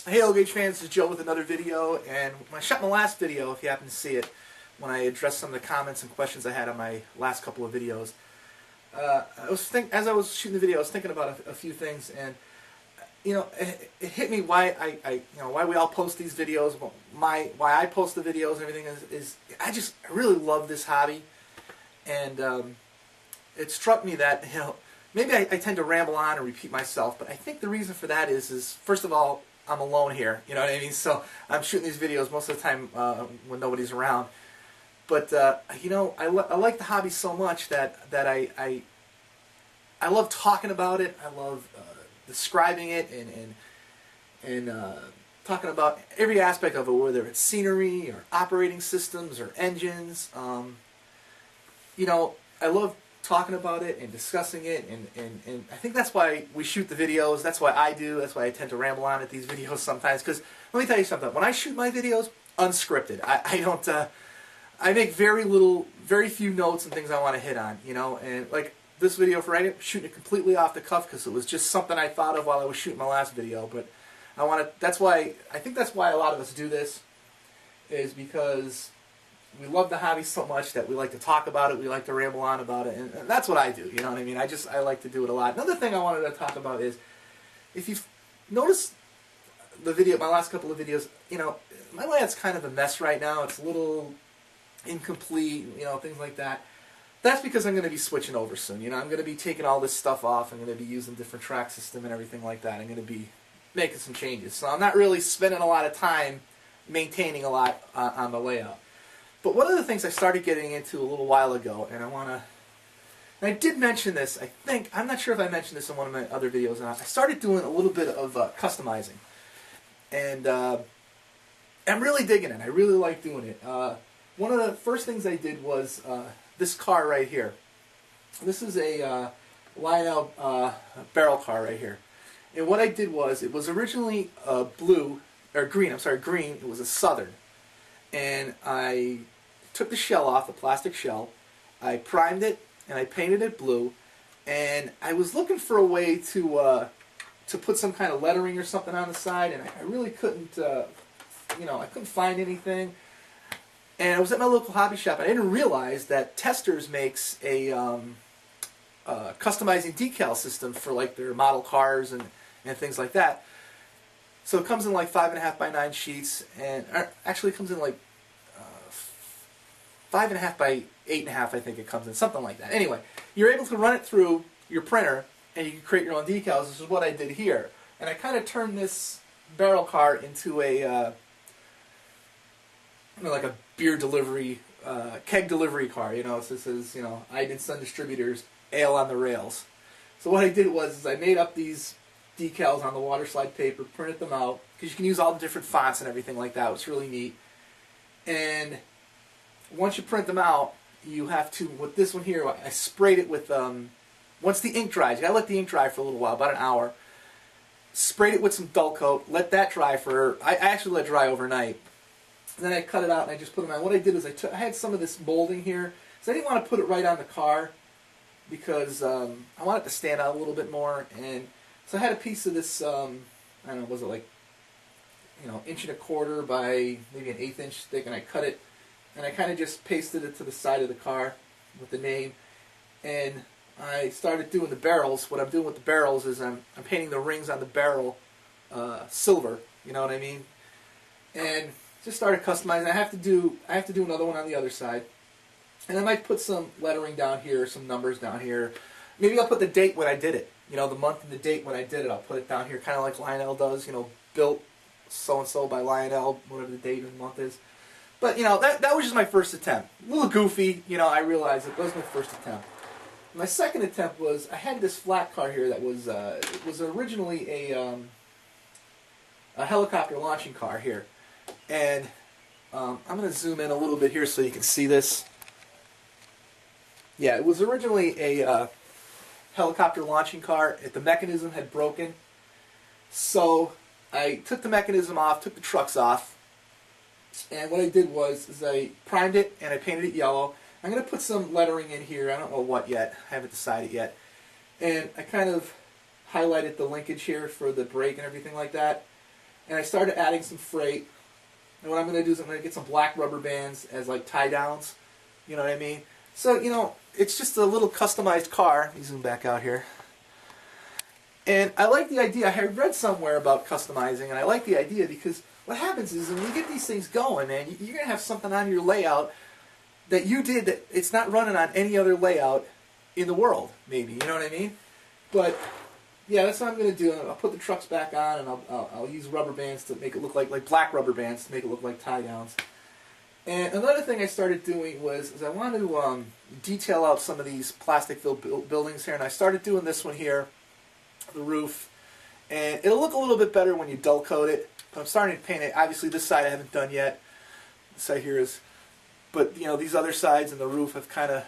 Hey Gauge fans, this is Joe with another video, and when I shot my last video, if you happen to see it, when I addressed some of the comments and questions I had on my last couple of videos, as I was shooting the video, I was thinking about a few things, and it hit me why why we all post these videos, why I post the videos and everything is I really love this hobby, and it struck me that maybe I tend to ramble on and repeat myself, but I think the reason for that is first of all, I'm alone here, you know what I mean? So I'm shooting these videos most of the time when nobody's around. But I like the hobby so much that I love talking about it. I love describing it and talking about every aspect of it, whether it's scenery or operating systems or engines. I love talking about it and discussing it, and I think that's why we shoot the videos. That's why I do. That's why I tend to ramble on at these videos sometimes. Because let me tell you something. When I shoot my videos, unscripted. I don't. I make very few notes and things I want to hit on. And like this video for right, shooting it completely off the cuff because it was just something I thought of while I was shooting my last video. But That's why I think that's why a lot of us do this, is because we love the hobby so much that we like to talk about it, we like to ramble on about it, and that's what I do, you know what I mean? I like to do it a lot. Another thing I wanted to talk about is, if you've noticed my last couple of videos, my layout's kind of a mess right now. It's a little incomplete, things like that. That's because I'm going to be switching over soon. I'm going to be taking all this stuff off. I'm going to be using a different track system and everything like that. I'm going to be making some changes. So I'm not really spending a lot of time maintaining a lot on the layout. But one of the things I started getting into a little while ago, and I did mention this, I'm not sure if I mentioned this in one of my other videos or not, I started doing a little bit of customizing. And I'm really digging it. I really like doing it. One of the first things I did was this car right here. This is a Lionel barrel car right here. And what I did was, it was originally green. It was a Southern. And I took the shell off, the plastic shell, I primed it, and I painted it blue, and I was looking for a way to put some kind of lettering or something on the side, and I really couldn't, I couldn't find anything. And I was at my local hobby shop, and I didn't realize that Testors makes a customizing decal system for like their model cars and things like that. So it comes in like 5.5 by 9 sheets, and actually it comes in like 5.5 by 8.5, I think it comes in, something like that. Anyway, you're able to run it through your printer, and you can create your own decals. This is what I did here. And I kind of turned this barrel car into a, like a beer delivery, keg delivery car. So this is, Iden Sun Distributors, ale on the rails. So what I did was I made up these decals on the water slide paper, printed them out, because you can use all the different fonts and everything like that. It's really neat. And once you print them out, you have to, with this one here, I sprayed it with, once the ink dries, you gotta let the ink dry for a little while, about an hour. Sprayed it with some dull coat, let that dry I actually let it dry overnight. And then I cut it out and I just put them on. What I did is I had some of this molding here, so I didn't want to put it right on the car, because I want it to stand out a little bit more. And so I had a piece of this, I don't know, was it like, 1.25 by maybe an 1/8 inch thick, and I cut it, and I kind of just pasted it to the side of the car with the name. And I started doing the barrels. What I'm doing with the barrels is I'm painting the rings on the barrel silver, you know what I mean? And just started customizing. I have to do another one on the other side. And I might put some lettering down here, some numbers down here. Maybe I'll put the date when I did it. The month and the date when I did it. I'll put it down here, kind of like Lionel does. Built so-and-so by Lionel, whatever the date and month is. But, that was just my first attempt. A little goofy, I realized it was my first attempt. My second attempt was, I had this flat car here that was, it was originally a helicopter launching car here. And I'm going to zoom in a little bit here so you can see this. Yeah, it was originally a helicopter launching car. The mechanism had broken. So I took the mechanism off, took the trucks off, and what I did was I primed it and I painted it yellow. I'm going to put some lettering in here. I don't know what yet. I haven't decided yet. And I kind of highlighted the linkage here for the brake and everything like that. and I started adding some freight. And what I'm going to do is I'm going to get some black rubber bands as like tie downs. You know what I mean? So, you know, it's just a little customized car. Let me zoom back out here. And I like the idea. I had read somewhere about customizing, and I like the idea because what happens is when you get these things going, man, you're going to have something on your layout that you did that it's not running on any other layout in the world, maybe. You know what I mean? But yeah, that's what I'm going to do. I'll put the trucks back on, and I'll use rubber bands to make it look like black rubber bands to make it look like tie downs. And another thing I started doing was I wanted to detail out some of these plastic-filled buildings here, and I started doing this one here, the roof, and it'll look a little bit better when you dull coat it. But I'm starting to paint it. Obviously, this side I haven't done yet. This side here is, but you know, these other sides and the roof have kind of.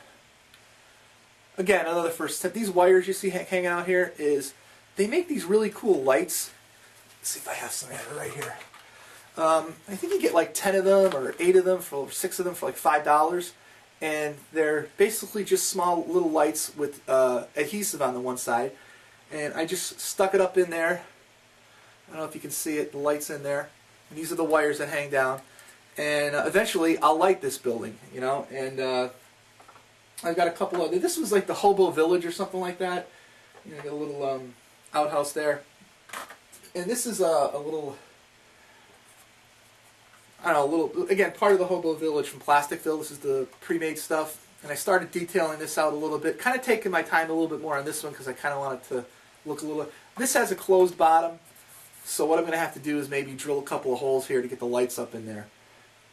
Again, another first step. These wires you see hanging out here is they make these really cool lights. Let's see if I have some right here. I think you get like 10 of them or 8 of them for 6 of them for like $5, and they're basically just small little lights with adhesive on the one side. And I just stuck it up in there. I don't know if you can see it. The light's in there, and these are the wires that hang down. And eventually, I'll light this building, you know. And I've got a couple of. This was like the Hobo Village or something like that. You know, got a little outhouse there. And this is a little. I don't know, a little, again, part of the Hobo Village from Plasticville. This is the pre-made stuff. And I started detailing this out a little bit, kind of taking my time a little bit more on this one because I kind of wanted to look a little. This has a closed bottom, so what I'm going to have to do is maybe drill a couple of holes here to get the lights up in there.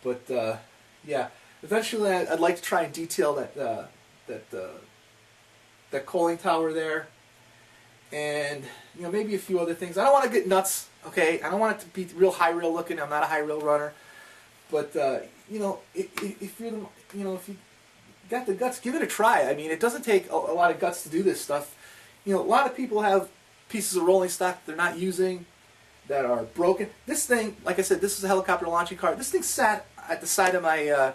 But, yeah, eventually I'd like to try and detail that coaling tower there. And, you know, maybe a few other things. I don't want to get nuts, okay? I don't want it to be real high rail looking. I'm not a high rail runner. But, you know, if you're, you know, if you got the guts, give it a try. I mean, it doesn't take a lot of guts to do this stuff. You know, a lot of people have pieces of rolling stock they're not using that are broken. This thing, like I said, this is a helicopter launching car. This thing sat at the side of my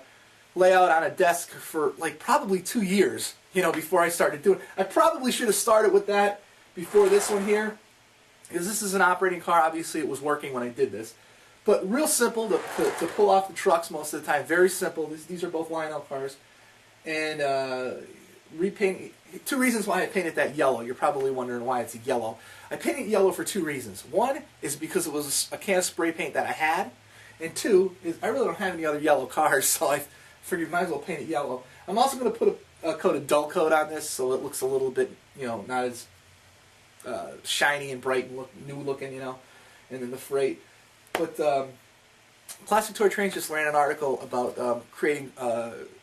layout on a desk for like probably 2 years, you know, before I started doing it. I probably should have started with that before this one here, because this is an operating car. Obviously, it was working when I did this. But real simple to pull off the trucks most of the time. Very simple. These are both Lionel cars. And repaint. 2 reasons why I painted that yellow. You're probably wondering why it's yellow. I painted yellow for 2 reasons. One is because it was a can of spray paint that I had. And 2 is I really don't have any other yellow cars, so I figured might as well paint it yellow. I'm also going to put a coat of dull coat on this so it looks a little bit, you know, not as shiny and bright and new looking, you know. And then the freight. But Plastic Toy Trains just ran an article about creating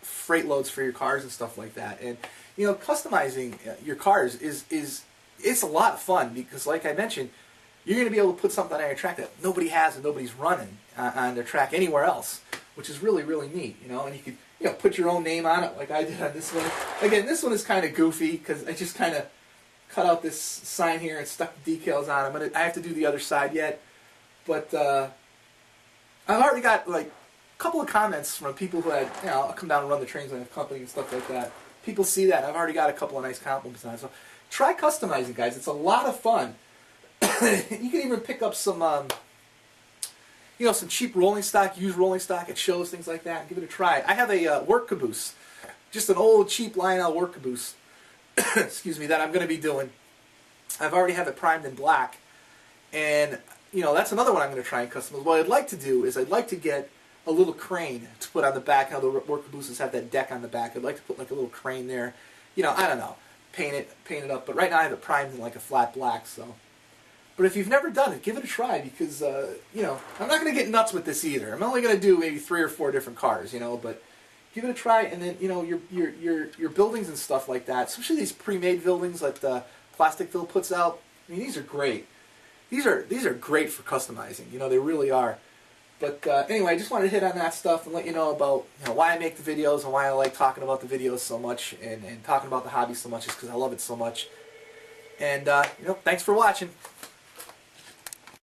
freight loads for your cars and stuff like that. And you know, customizing your cars it's a lot of fun because, like I mentioned, you're going to be able to put something on your track that nobody has and nobody's running on their track anywhere else, which is really, really neat. You know, and you could put your own name on it, like I did on this one. Again, this one is kind of goofy because I just kind of cut out this sign here and stuck the decals on. I have to do the other side yet. But I've already got like a couple of comments from people who had, you know, I'll come down and run the trains on the company and stuff like that. People see that. I've already got a couple of nice compliments on it. So try customizing, guys. It's a lot of fun. You can even pick up some, you know, some cheap rolling stock, used rolling stock at shows, things like that, and give it a try. I have a work caboose, just an old cheap Lionel work caboose. Excuse me, that I'm going to be doing. I've already have it primed in black, and you know, that's another one I'm going to try and customize. What I'd like to do is I'd like to get a little crane to put on the back. How the work cabooses have that deck on the back. I'd like to put like a little crane there. You know, I don't know, paint it up. But right now I have it primed in like a flat black. So, but if you've never done it, give it a try because you know, I'm not going to get nuts with this either. I'm only going to do maybe 3 or 4 different cars. You know, but give it a try, and then you know your buildings and stuff like that, especially these pre-made buildings that Plasticville puts out. I mean, these are great. These are great for customizing. You know, they really are. But anyway, I just wanted to hit on that stuff and let you know about why I make the videos and why I like talking about the videos so much and talking about the hobby so much is because I love it so much. And you know, thanks for watching.